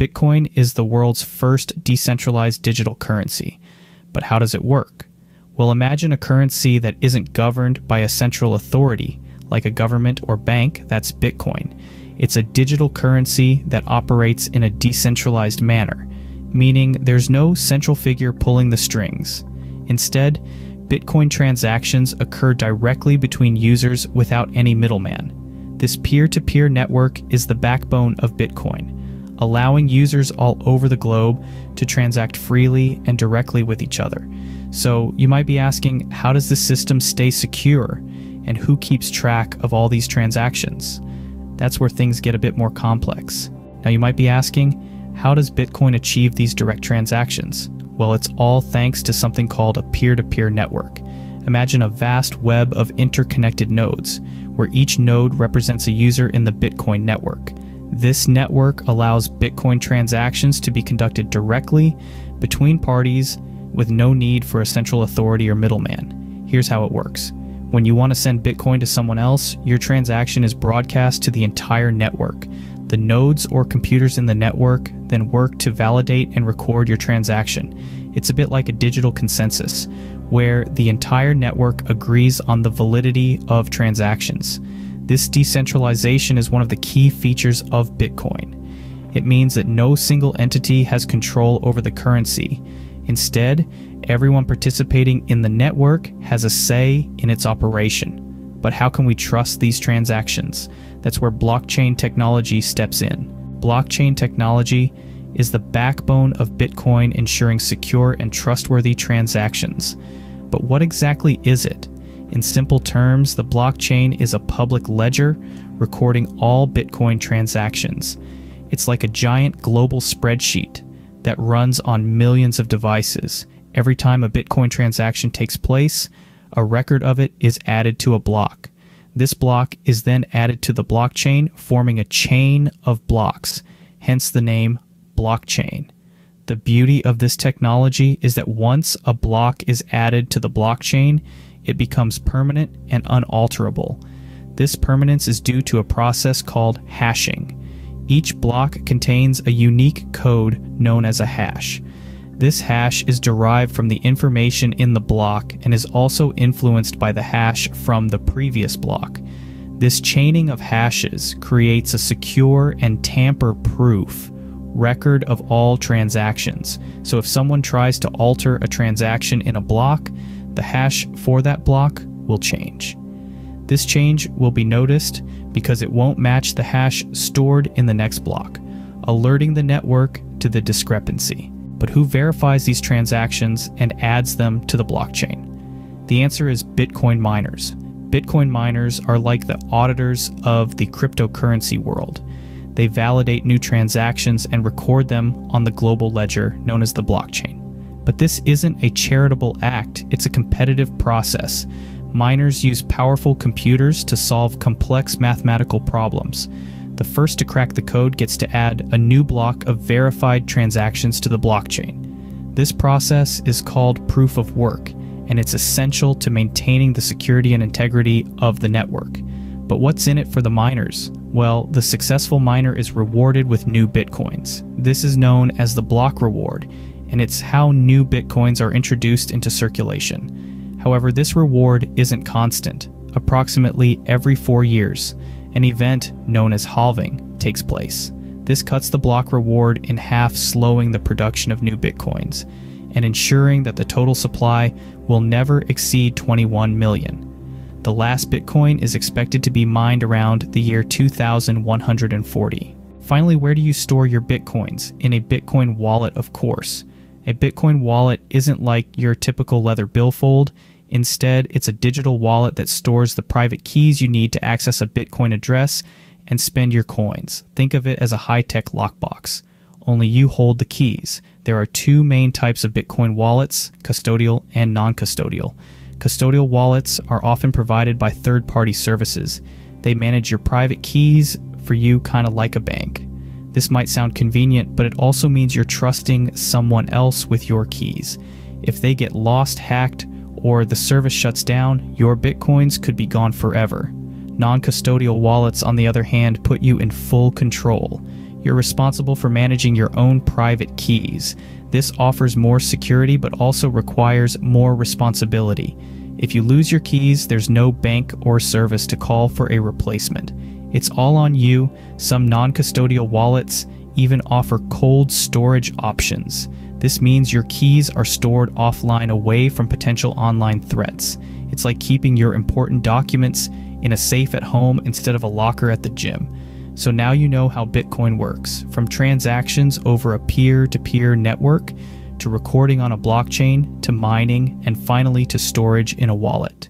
Bitcoin is the world's first decentralized digital currency. But how does it work? Well, imagine a currency that isn't governed by a central authority, like a government or bank. That's Bitcoin. It's a digital currency that operates in a decentralized manner, meaning there's no central figure pulling the strings. Instead, Bitcoin transactions occur directly between users without any middleman. This peer-to-peer network is the backbone of Bitcoin, allowing users all over the globe to transact freely and directly with each other. So you might be asking, how does this system stay secure, and who keeps track of all these transactions? That's where things get a bit more complex. Now you might be asking, how does Bitcoin achieve these direct transactions? Well, it's all thanks to something called a peer-to-peer network. Imagine a vast web of interconnected nodes, where each node represents a user in the Bitcoin network. This network allows Bitcoin transactions to be conducted directly between parties with no need for a central authority or middleman. Here's how it works. When you want to send Bitcoin to someone else, your transaction is broadcast to the entire network. The nodes or computers in the network then work to validate and record your transaction. It's a bit like a digital consensus, where the entire network agrees on the validity of transactions. This decentralization is one of the key features of Bitcoin. It means that no single entity has control over the currency. Instead, everyone participating in the network has a say in its operation. But how can we trust these transactions? That's where blockchain technology steps in. Blockchain technology is the backbone of Bitcoin, ensuring secure and trustworthy transactions. But what exactly is it? In simple terms, the blockchain is a public ledger recording all Bitcoin transactions. It's like a giant global spreadsheet that runs on millions of devices. Every time a Bitcoin transaction takes place, a record of it is added to a block. This block is then added to the blockchain, forming a chain of blocks, hence the name blockchain. The beauty of this technology is that once a block is added to the blockchain, it becomes permanent and unalterable. This permanence is due to a process called hashing. Each block contains a unique code known as a hash. This hash is derived from the information in the block and is also influenced by the hash from the previous block. This chaining of hashes creates a secure and tamper-proof record of all transactions. So if someone tries to alter a transaction in a block, the hash for that block will change. This change will be noticed because it won't match the hash stored in the next block, alerting the network to the discrepancy. But who verifies these transactions and adds them to the blockchain? The answer is Bitcoin miners. Bitcoin miners are like the auditors of the cryptocurrency world. They validate new transactions and record them on the global ledger known as the blockchain. But this isn't a charitable act, it's a competitive process. Miners use powerful computers to solve complex mathematical problems. The first to crack the code gets to add a new block of verified transactions to the blockchain. This process is called proof of work, and it's essential to maintaining the security and integrity of the network. But what's in it for the miners? Well, the successful miner is rewarded with new bitcoins. This is known as the block reward, and it's how new bitcoins are introduced into circulation. However, this reward isn't constant. Approximately every 4 years, an event known as halving takes place. This cuts the block reward in half, slowing the production of new bitcoins and ensuring that the total supply will never exceed 21 million. The last bitcoin is expected to be mined around the year 2140. Finally, where do you store your bitcoins? In a Bitcoin wallet, of course. A Bitcoin wallet isn't like your typical leather billfold. Instead, it's a digital wallet that stores the private keys you need to access a Bitcoin address and spend your coins. Think of it as a high-tech lockbox. Only you hold the keys. There are two main types of Bitcoin wallets, custodial and non-custodial. Custodial wallets are often provided by third-party services. They manage your private keys for you, kind of like a bank. This might sound convenient, but it also means you're trusting someone else with your keys. If they get lost, hacked, or the service shuts down, your bitcoins could be gone forever. Non-custodial wallets, on the other hand, put you in full control. You're responsible for managing your own private keys. This offers more security but also requires more responsibility. If you lose your keys, there's no bank or service to call for a replacement. It's all on you. Some non-custodial wallets even offer cold storage options. This means your keys are stored offline away from potential online threats. It's like keeping your important documents in a safe at home instead of a locker at the gym. So now you know how Bitcoin works, from transactions over a peer-to-peer network, to recording on a blockchain, to mining, and finally to storage in a wallet.